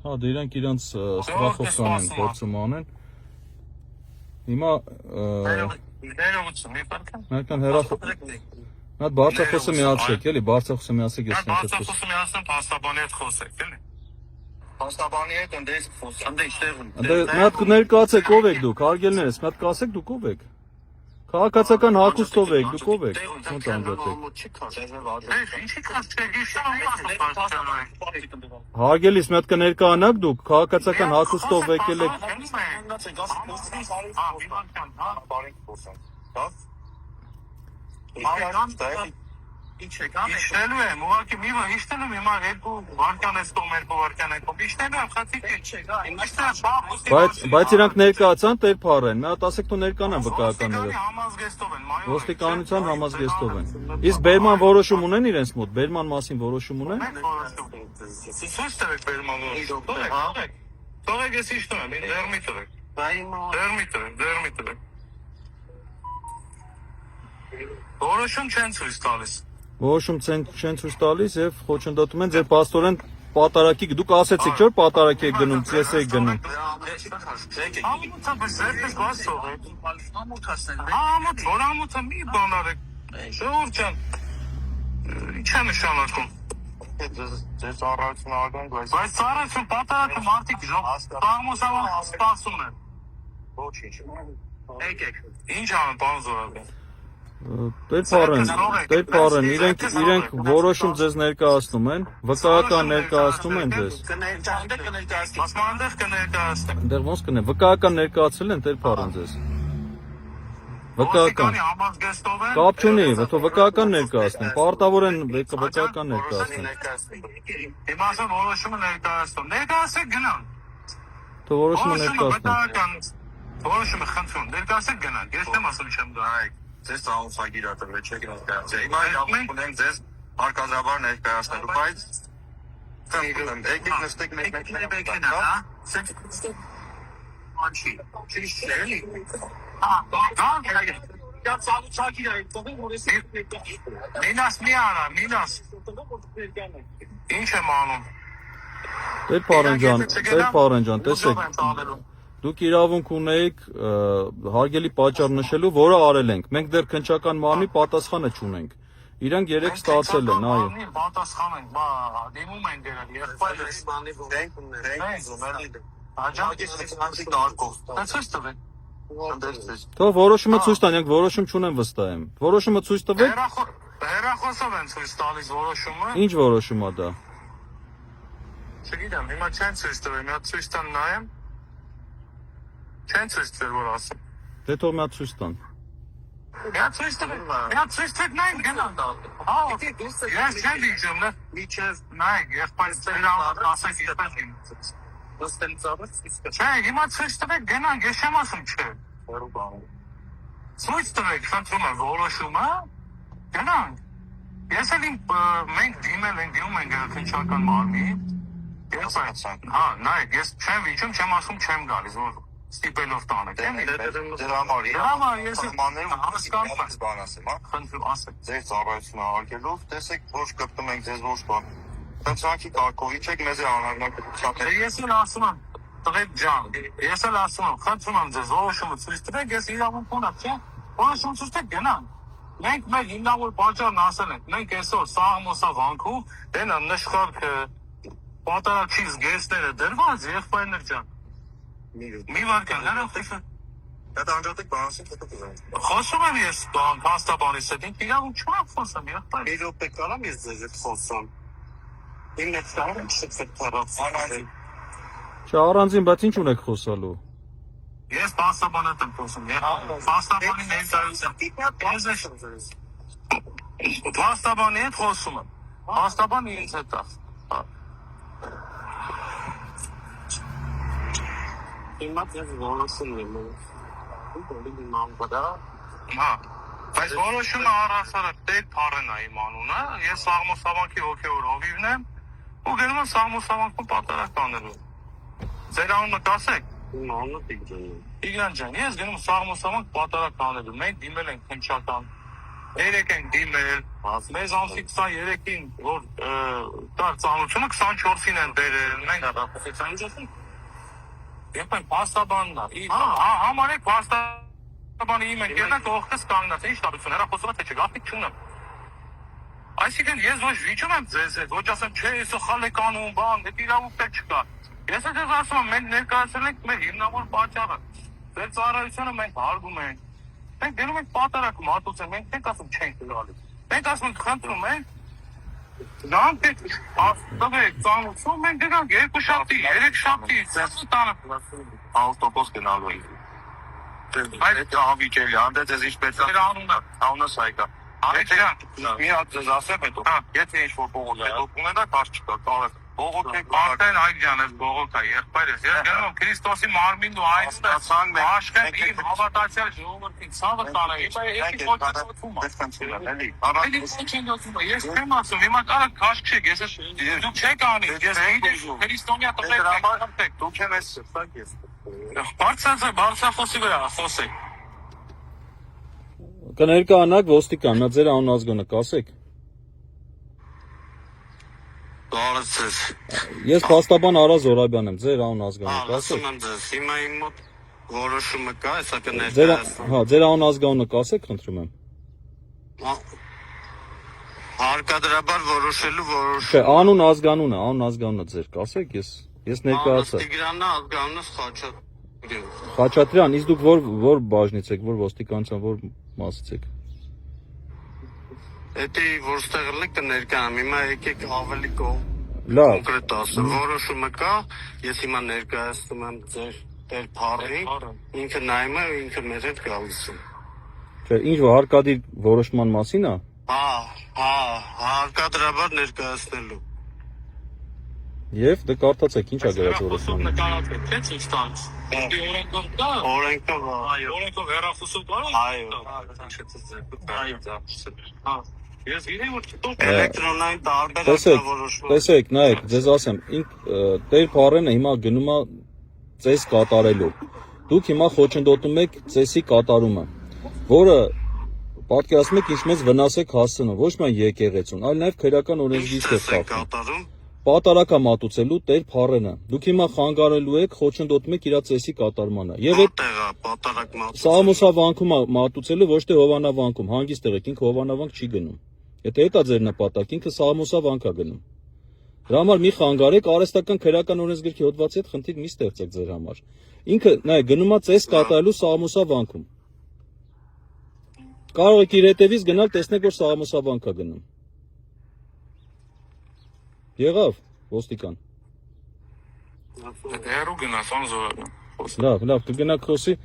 Հա, դե իրանք իրանց սպասողական են գործում անեն։ Հիմա ներողություն, մի պարկ եմ։ Մեկան հատ բարձրախոսը միացեք, էլի, բարձրախոսը միացեք, ես նենց բարձրախոսը միացնեմ, փաստաբանի հետ խոսեք, էլի։ Փաստաբանի հետ ընդես խոսք, ընդես տեղում։ Մի հատ ներկայացեք, ով եք դուք, հարգելներս, մի հատ կասեք դուք ով եք։ Քաղաքացիական հագուստով եք, դուք ով եք։ Ոնց անջատեք։ Ինչի՞ քաշեք, իշտա Հարգելիս, մի հատ կներկայանաք դուք, քաղաքացիական հագուստով եկել եք։ Իշտելու եմ, ուղղակի մի բան իշտելու եմ, հիմա 2 վարքան ես տոմ, 2 վարքան եկում, իշտելու եմ, խացիկ Բայց իրանք ներկայացան տեր փառեն, մի հատ ասեք դու ներկանան վկայականները։ Ոստիկանության համազգեստով են։ Իսկ բերման որոշում ունեն իրենց մոտ, բերման մասին որոշում ունեն։ Ցույց տվեք բերման որոշում, թողեք ես իշտում եմ, դեռ մի տվեք։ Որոշում չեն ցույց տալիս։ Որոշում չեն ցույց տալիս եւ խոչընդոտում են ձեր պաստորեն պատարակի, դուք ասեցիք չէ՞ պատարակի եք գնում, CS եք գնում։ Ամոթը մի բան արեք։ Ժողովուրդ ջան, ինչ է նշանակում։ Ձեզ ծառայություն արգանք, բայց ծառայություն պատարակը մարդիկ սաղմոսավան սպասում են։ Ոչինչ։ Եկեք։ Ինչ անեն, պարոն Զորաբյան։ Տեր փառեն, իրենք որոշում ձեզ ներկայացնում են, վկայական ներկայացնում են ձեզ։ Դեռ ոնց կներ, վկայական ներկայացրել են տեր փառեն ձեզ։ Վկայական։ Կապ չունի, թող վկայական ներկայացնեն, պարտավոր են վկայական ներկայացնեն։ Հիմա ասում որոշումը ներկայացնում, ներկայացեք գնան։ Թող որոշումը ներկայացնեն։ Որոշումը խնդրում, ներկայացեք գնան, ես չեմ ասում չեմ գա։ Ձեզ ծանոթագիր ատվել չեք ներկայացել։ Հիմա իրավունք ունենք ձեզ հարկազաբար ներկայացնելու, բայց եկեք նստեք մեկ-մեկ, հա։ Անչի, չիշտելի։ Դա ծանոթագիր է, թողին որ ես Մինաս մի արա, Մինաս։ Ինչ եմ անում։ Տեր Փառեն ջան, տեսեք։ Դուք իրավունք ունեիք հարգելի պատճառ նշելու, որը արել ենք։ Մենք դեռ քննչական մարմնի պատասխանը չունենք։ Իրանք 3 ստացել են, այո։ Պատասխան ենք, բա դիմում են դերել, եղբայրս բանի մենք ունենք։ Թող որոշումը ցույց տան, ենք որոշում չունեն վստահ եմ։ Որոշումը ցույց տվեք։ Հեռախոսով են ցույց տալիս որոշումը։ Ինչ որոշում է դա։ Չգիտեմ, հիմա չեն ցույց տվել, մի հատ ցույց տան նայեմ։ Չեն ցույց տվել, որ ասեմ։ Դե թող մի հատ ցույց տան։ Մի հատ ցույց տվեք նայեք գնան դա։ Հա, ես չեմ դիժում, նա միջև նայեք, եղբայրս իրավունք ասեք ինչպես գնաց։ Ոստեն ծավալց իսկ։ Չէ, հիմա ցույց տվեք գնան, ես չեմ ասում չէ։ Որու բան։ Ցույց տվեք, խնդրում եմ որոշումը, գնան։ Ես էլ մենք դիմում ենք քննչական մարմնի։ Հա, նայեք, ես չեմ վիճում, չեմ ասում չեմ գալիս, որ ստիպելով տանեք, դրա համար ես հասկանում եմ բան ասեմ, հա։ Խնդրում ասեք։ Ձեր ծառայությունը արգելով, տեսեք ոչ կպտում ենք ձեզ ոչ բան։ Քննչանքի կարգով իջեք մեզ անհանգստացած։ Ես էլ ասում եմ, տղեկ ջան, ես էլ ասում եմ, խնդրում եմ ձեզ որոշումը ցույց տվեք, ես իրավունք ունեմ, չէ՞։ Որոշում ցույց տվեք գնան։ Մենք մեր հիմնավոր պատճառն ասել ենք, մենք այսօր սաղմոսա վանքում դենա նշխարքը պատարակի զգեստները դրված եղբայրներ ջան։ Մի վարքան, հեռախոսը։ Դա անջատեք բանասին փոքր։ Խոսում եմ ես փաստաբանից հետ, ինձ իրավունք չունեմ խոսեմ, եղբայր։ Մի րոպե կարամ ես ձեզ հետ խոսամ։ Իմ հետ կարամ շփվել փառացել։ Չէ, առանձին, բայց ինչ ունեք խոսալու։ Ես փաստաբան հետ եմ խոսում, փաստաբանի ներկայությամբ։ Փաստաբանի հետ խոսում եմ։ Փաստաբանը ինձ հետ է։ Հիմա ես որոշում եմ։ Հա, բայց որոշումը առասարակ Տեր Փառեն է իմ անունը, ես Սաղմոսավանքի հոգևոր հովիվն եմ ու գնում եմ Սաղմոսավանքում պատարակ անելու։ Ձեր անունը կասեք։ Իմ անունը Տիգրան ջան։ Տիգրան ջան, ես գնում Սաղմոսավանք պատարակ անելու։ Մենք դիմել ենք քննչական երեք են դիմել, մեզ ամսի 23-ին, որ դար ծանությունը 24-ին են բերել, մենք Եպեն պաստաբանն է, համարեք պաստաբանը իմ ենք ելնեք ողքս կանգնած, ինչ տարություն, հեռախոսովը թե չգաղթիկ չունեմ։ Այսինքն ես ոչ վիճում եմ ձեզ հետ, ոչ ասեմ, չէ, ես խալ եք անում, բան, դեպի իրավունք էլ չկա։ Ես էլ ձեզ ասում եմ, մենք ներկայացրել ենք մեր հիմնավոր պատճառը։ Ձեր ծառայությունը մենք հարգում ենք։ Մենք դնում ենք պատարակ մատուցել, մենք չենք ասում չենք գալիս։ Մենք ասում ենք խնդրում ենք Դրանք տվեք ծանուցում, մենք դրանք 2 շաբթի, 3 շաբթի, տանը ավտոբուս գնալու ենք։ Այդ հավիճելի, անդե ձեզ ինչպես է։ Անունս Հայկա։ Այդքան մի հատ ձեզ ասեմ հետո։ Եթե ինչ-որ բողոք է, դոկումենտը կարճ չկա, կարող եք բողոքեք Արտեն Այգյան ես բողոք է, եղբայր ես։ Ես գնում եմ Քրիստոսի մարմինն ու այստեղ աշխեն իմ հավատացյալ ժողովրդին ցավը տանը։ Եկեք ոչնչացում է։ Այդի ոչնչացում է։ Ես չեմ ասում, հիմա կարա քաշք չեք, ես դուք չեք անի։ Ես քրիստոնյա տղեկ եք, դուք եմ ես սրտակ ես։ Բարձրախոսի վրա խոսեք։ Կներկայանաք ոստիկան, նա ձեր անուն ազգանը կասեք։ Բարեցես։ Ես փաստաբան Արա Զորաբյան եմ, ձեր անուն ազգանը կասեք։ Ասում եմ ձեզ, հիմա իմ մոտ որոշումը կա, հեսա Ձեր անուն ազգանը կասեք, խնդրում եմ։ Հարկադրաբար որոշելու Չէ, անուն ազգանունը ձեր կասեք, ես ներկայացա։ Տիգրանն ազգանունս Խաչատրյան, իսկ դուք որ բաժնից եք, որ ոստիկանության որ մասից եք։ Էդի որստեղ ելեք կներկանամ, հիմա եկեք ավելի Լավ։ կոնկրետ ասեմ, որոշումը կա, ես հիմա ներկայացնում եմ ձեր տեր փառին, ինքը նայում է, ինքը մեր հետ գալիս է։ Չէ, ինչ որ հարկադիր որոշման մասին է։ Հարկադրաբար ներկայացնելու։ Եվ դե կարդացեք, ինչ է գրած որոշմանը։ նկարացեք, թե ինչ տանց։ Օրենքով կա։ Օրենքով հեռախոսով կարող։ Ես իրեն որ չտոք Էլեկտրոնային տարբեր որոշում։ Տեսեք, նայեք, ձեզ ասեմ, Տեր Փարենը հիմա գնում է ծես կատարելու։ Դուք հիմա խոչընդոտում եք ծեսի կատարումը, որը պատկերացնում եք ինչ մեծ վնաս եք հասցնում, ոչ միայն եկեղեցուն, այլ նաև քրեական օրենսգիրք է խախտում։ Պատարակա մատուցելու Տեր Փարենը։ Դուք հիմա խանգարելու եք, խոչընդոտում եք իր ծեսի կատարմանը։ Եվ այդ պատարակ մատուցելու։ Սաղմոսավանքում մատուցելու ոչ թե հովանավանքում, հանգիստ եղեք, ինքը հովանավանք չի գնում։ Եթե դա ձեր նպատակ, ինքը սաղմոսավանք է գնում։ Դրա համար մի խանգարեք, արհեստական քրեական օրենսգրքի հոդվածի հետ խնդիր մի ստեղծեք ձեր համար։ Ինքը նայեք գնում է ծես կատարելու սաղմոսավանքում։ Կարող եք իր հետևից գնալ, տեսնեք որ սաղմոսավանք է գնում։ Եղավ, ոստիկան։ Հերու գնաց անզորական։ Լավ, կգնաք խոսի։